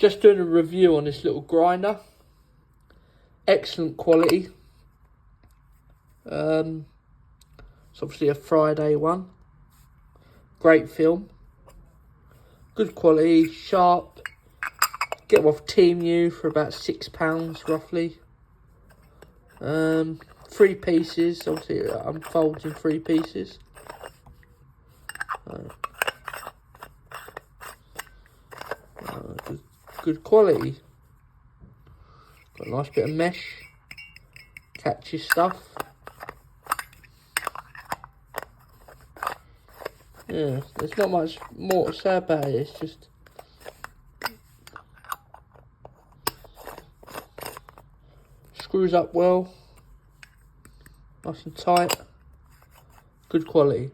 Just doing a review on this little grinder. Excellent quality. It's obviously a Friday one. Great film. Good quality, sharp. Get them off Temu for about £6 roughly. 3 pieces, obviously it unfolds in 3 pieces. Good quality. Got a nice bit of mesh. Catches stuff. Yeah, there's not much more to say about it. It's just screws up well, nice and tight, good quality.